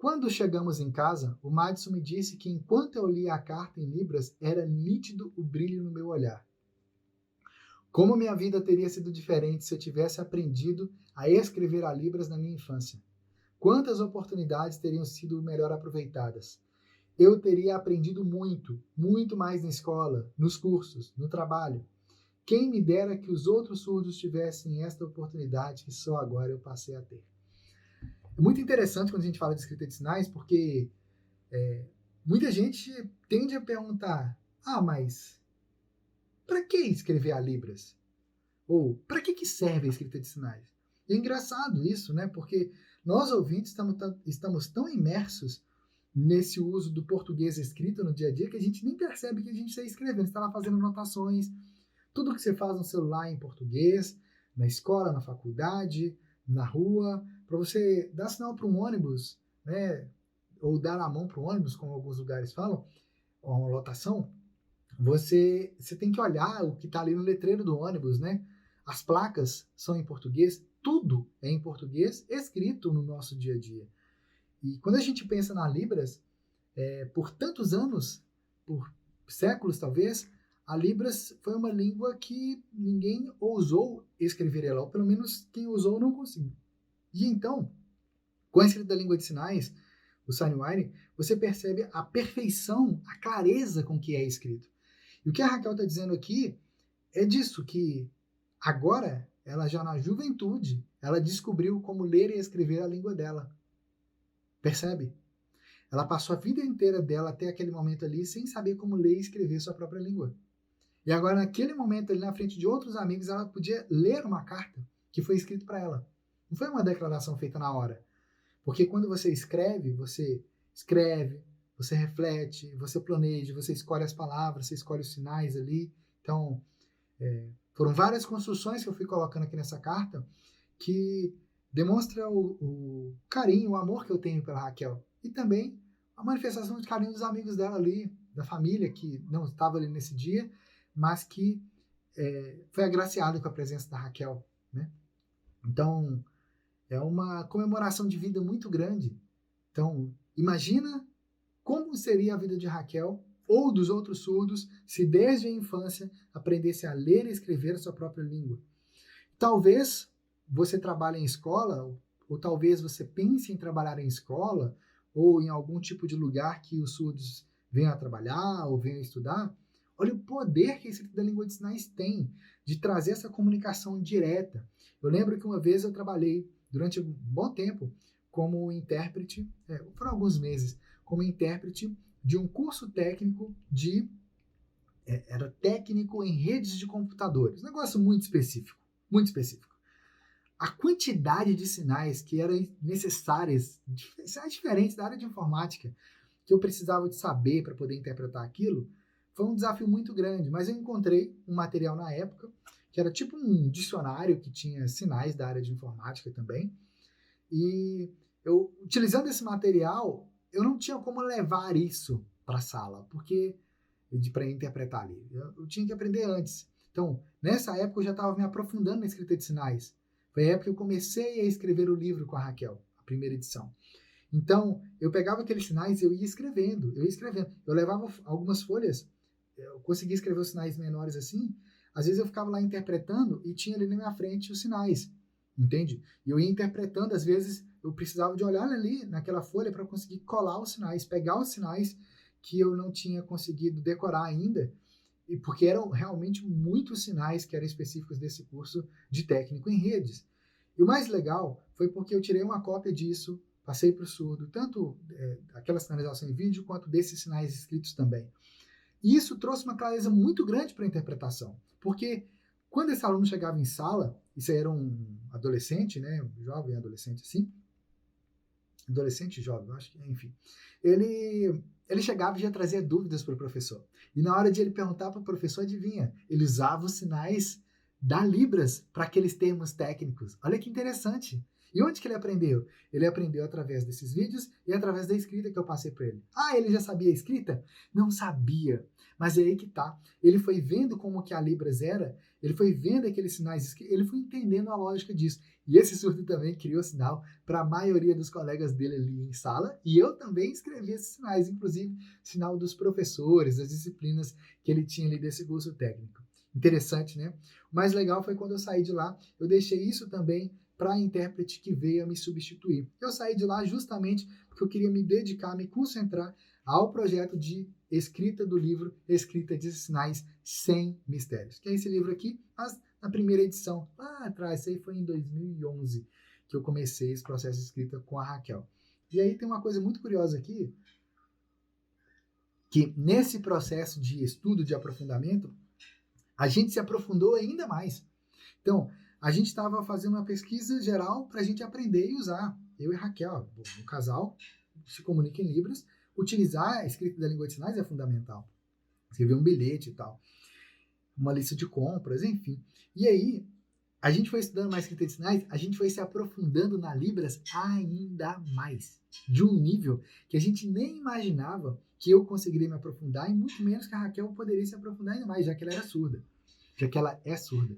Quando chegamos em casa, o Madison me disse que enquanto eu lia a carta em Libras, era nítido o brilho no meu olhar. Como minha vida teria sido diferente se eu tivesse aprendido a escrever a Libras na minha infância? Quantas oportunidades teriam sido melhor aproveitadas? Eu teria aprendido muito, muito mais na escola, nos cursos, no trabalho. Quem me dera que os outros surdos tivessem esta oportunidade que só agora eu passei a ter. É muito interessante quando a gente fala de escrita de sinais, porque muita gente tende a perguntar: mas para que escrever a Libras? Ou para que serve a escrita de sinais? E é engraçado isso, né? Porque nós ouvintes estamos tão imersos nesse uso do português escrito no dia a dia que a gente nem percebe que a gente está escrevendo, está lá fazendo anotações. Tudo que você faz no celular é em português, na escola, na faculdade, na rua, para você dar sinal para um ônibus, né? Ou dar a mão para o ônibus, como alguns lugares falam, ou uma lotação, você tem que olhar o que está ali no letreiro do ônibus, né? As placas são em português, tudo é em português escrito no nosso dia a dia. E quando a gente pensa na Libras, por tantos anos, por séculos talvez, a Libras foi uma língua que ninguém ousou escrever ela, ou pelo menos quem ousou não conseguiu. E então, com a escrita da língua de sinais, o Sign-Writing, você percebe a perfeição, a clareza com que é escrito. E o que a Raquel está dizendo aqui é disso, que agora, ela já na juventude, ela descobriu como ler e escrever a língua dela. Percebe? Ela passou a vida inteira dela até aquele momento ali sem saber como ler e escrever sua própria língua. E agora, naquele momento ali, na frente de outros amigos, ela podia ler uma carta que foi escrita para ela. Não foi uma declaração feita na hora. Porque quando você escreve, você reflete, você planeja, você escolhe as palavras, você escolhe os sinais ali. Então, foram várias construções que eu fui colocando aqui nessa carta que demonstra o carinho, o amor que eu tenho pela Raquel. E também a manifestação de carinho dos amigos dela ali, da família que não estava ali nesse dia, mas que foi agraciado com a presença da Raquel, né? Então, é uma comemoração de vida muito grande. Então, imagina como seria a vida de Raquel ou dos outros surdos se desde a infância aprendesse a ler e escrever a sua própria língua. Talvez você trabalhe em escola, ou talvez você pense em trabalhar em escola, ou em algum tipo de lugar que os surdos venham a trabalhar ou venham a estudar. Olha o poder que a escrita da língua de sinais tem de trazer essa comunicação direta. Eu lembro que uma vez eu trabalhei durante um bom tempo como intérprete, por alguns meses, como intérprete de um curso técnico era técnico em redes de computadores. Um negócio muito específico, muito específico. A quantidade de sinais que eram necessárias, sinais diferentes da área de informática, que eu precisava de saber para poder interpretar aquilo, foi um desafio muito grande. Mas eu encontrei um material na época, que era tipo um dicionário que tinha sinais da área de informática também. E eu, utilizando esse material, eu não tinha como levar isso para a sala, porque para interpretar ali. Eu tinha que aprender antes. Então, nessa época eu já estava me aprofundando na escrita de sinais. Foi a época que eu comecei a escrever o livro com a Raquel, a primeira edição. Então, eu pegava aqueles sinais e eu ia escrevendo. Eu levava algumas folhas, eu conseguia escrever os sinais menores assim, às vezes eu ficava lá interpretando e tinha ali na minha frente os sinais, entende? E eu ia interpretando, às vezes eu precisava de olhar ali naquela folha para conseguir colar os sinais, pegar os sinais que eu não tinha conseguido decorar ainda, e porque eram realmente muitos sinais que eram específicos desse curso de técnico em redes. E o mais legal foi porque eu tirei uma cópia disso, passei para o surdo, tanto aquela sinalização em vídeo, quanto desses sinais escritos também. E isso trouxe uma clareza muito grande para a interpretação, porque quando esse aluno chegava em sala, isso era um adolescente, né, um jovem adolescente assim, adolescente jovem, acho que, enfim, ele chegava e já trazia dúvidas para o professor. E na hora de ele perguntar para o professor, adivinha, ele usava os sinais da Libras para aqueles termos técnicos. Olha que interessante. E onde que ele aprendeu? Ele aprendeu através desses vídeos e através da escrita que eu passei para ele. Ele já sabia a escrita? Não sabia. Mas é aí que tá. Ele foi vendo como que a Libras era, ele foi vendo aqueles sinais, ele foi entendendo a lógica disso. E esse surdo também criou sinal para a maioria dos colegas dele ali em sala, e eu também escrevi esses sinais, inclusive sinal dos professores, das disciplinas que ele tinha ali desse curso técnico. Interessante, né? O mais legal foi quando eu saí de lá, eu deixei isso também para a intérprete que veio a me substituir. Eu saí de lá justamente porque eu queria me dedicar, me concentrar ao projeto de escrita do livro Escrita de Sinais Sem Mistérios, que é esse livro aqui, mas na primeira edição, lá atrás, isso aí foi em 2011 que eu comecei esse processo de escrita com a Raquel. E aí tem uma coisa muito curiosa aqui, que nesse processo de estudo, de aprofundamento, a gente se aprofundou ainda mais. Então, a gente estava fazendo uma pesquisa geral para a gente aprender e usar. Eu e Raquel, um casal, se comunica em Libras, utilizar a escrita da língua de sinais é fundamental. Escrever um bilhete e tal, uma lista de compras, enfim. E aí, a gente foi estudando mais escrita de sinais, a gente foi se aprofundando na Libras ainda mais. De um nível que a gente nem imaginava que eu conseguiria me aprofundar, e muito menos que a Raquel poderia se aprofundar ainda mais, já que ela era surda. Já que ela é surda.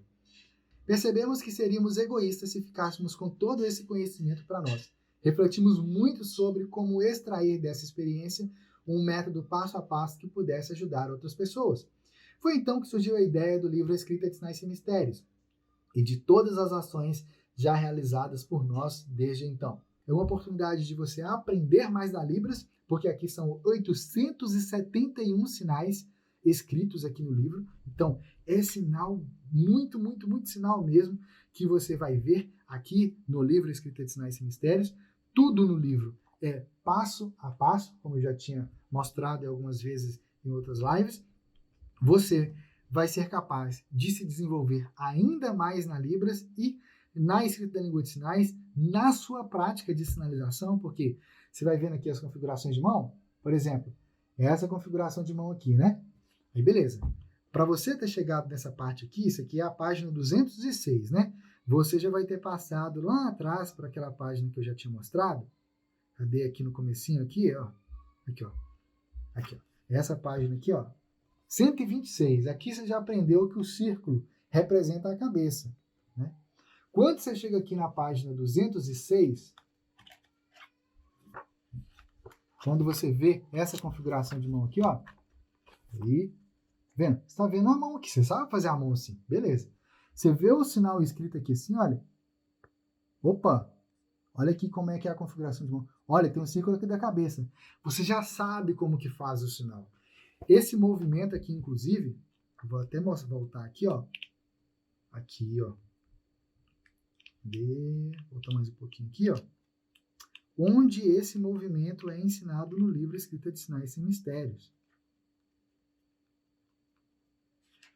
Percebemos que seríamos egoístas se ficássemos com todo esse conhecimento para nós. Refletimos muito sobre como extrair dessa experiência um método passo a passo que pudesse ajudar outras pessoas. Foi então que surgiu a ideia do livro Escrita de Sinais Sem Mistérios e de todas as ações já realizadas por nós desde então. É uma oportunidade de você aprender mais da Libras, porque aqui são 871 sinais escritos aqui no livro. Então, é sinal, muito, muito, muito sinal mesmo, que você vai ver aqui no livro Escrita de Sinais Sem Mistérios. Tudo no livro é passo a passo, como eu já tinha mostrado algumas vezes em outras lives. Você vai ser capaz de se desenvolver ainda mais na Libras e na escrita da língua de sinais, na sua prática de sinalização, porque você vai vendo aqui as configurações de mão, por exemplo, essa configuração de mão aqui, né? Aí beleza. Para você ter chegado nessa parte aqui, isso aqui é a página 206, né? Você já vai ter passado lá atrás para aquela página que eu já tinha mostrado. Cadê aqui no comecinho aqui, ó? Aqui, ó. Aqui, ó. Essa página aqui, ó. 126. Aqui você já aprendeu que o círculo representa a cabeça, né? Quando você chega aqui na página 206, quando você vê essa configuração de mão aqui, ó, aí, vendo? Você está vendo a mão aqui, você sabe fazer a mão assim, beleza. Você vê o sinal escrito aqui assim, olha. Opa, olha aqui como é que é a configuração de mão. Olha, tem um círculo aqui da cabeça. Você já sabe como que faz o sinal. Esse movimento aqui, inclusive, vou até voltar aqui, ó. Aqui, ó. Voltar mais um pouquinho aqui, ó. Onde esse movimento é ensinado no livro Escrita de Sinais Sem Mistérios.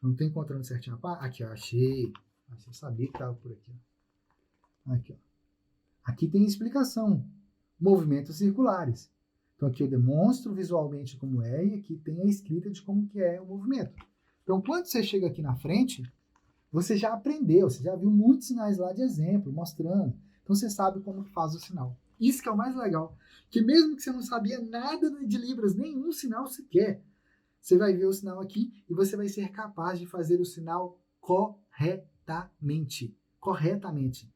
Não estou encontrando certinho a parte? Aqui, ó, achei. Eu sabia que estava por aqui. Aqui, ó. Aqui tem explicação. Movimentos circulares. Então aqui eu demonstro visualmente como é e aqui tem a escrita de como que é o movimento. Então quando você chega aqui na frente, você já aprendeu, você já viu muitos sinais lá de exemplo, mostrando. Então você sabe como faz o sinal. Isso que é o mais legal. Que mesmo que você não sabia nada de Libras, nenhum sinal sequer, você vai ver o sinal aqui e você vai ser capaz de fazer o sinal corretamente. Corretamente.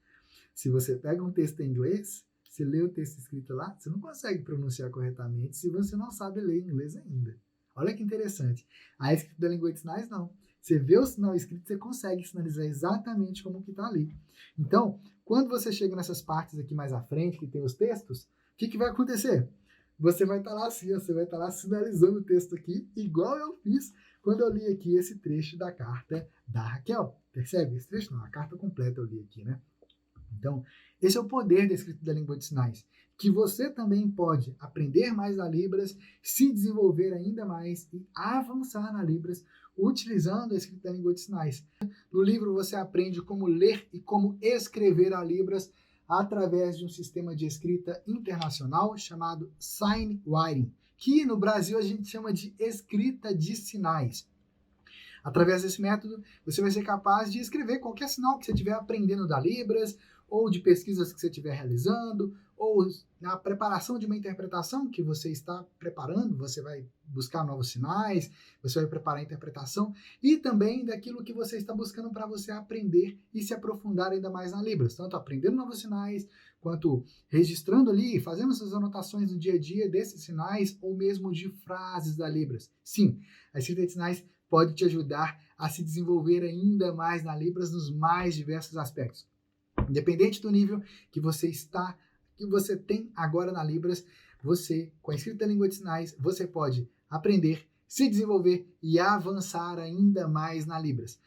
Se você pega um texto em inglês, você lê o texto escrito lá, você não consegue pronunciar corretamente se você não sabe ler inglês ainda. Olha que interessante. A escrita da língua de sinais, não. Você vê o sinal escrito, você consegue sinalizar exatamente como que está ali. Então, quando você chega nessas partes aqui mais à frente, que tem os textos, o que vai acontecer? Você vai estar lá assim, você vai estar lá sinalizando o texto aqui, igual eu fiz quando eu li aqui esse trecho da carta da Raquel. Percebe? Esse trecho não, a carta completa eu li aqui, né? Então, esse é o poder da escrita da língua de sinais, que você também pode aprender mais da Libras, se desenvolver ainda mais e avançar na Libras utilizando a escrita da língua de sinais. No livro você aprende como ler e como escrever a Libras através de um sistema de escrita internacional chamado Sign Writing, que no Brasil a gente chama de escrita de sinais. Através desse método, você vai ser capaz de escrever qualquer sinal que você estiver aprendendo da Libras, ou de pesquisas que você estiver realizando, ou na preparação de uma interpretação que você está preparando, você vai buscar novos sinais, você vai preparar a interpretação, e também daquilo que você está buscando para você aprender e se aprofundar ainda mais na Libras, tanto aprendendo novos sinais, quanto registrando ali, fazendo essas anotações no dia a dia desses sinais, ou mesmo de frases da Libras. Sim, a escrita de sinais pode te ajudar a se desenvolver ainda mais na Libras nos mais diversos aspectos. Independente do nível que você está, que você tem agora na Libras, você, com a escrita da língua de sinais, você pode aprender, se desenvolver e avançar ainda mais na Libras.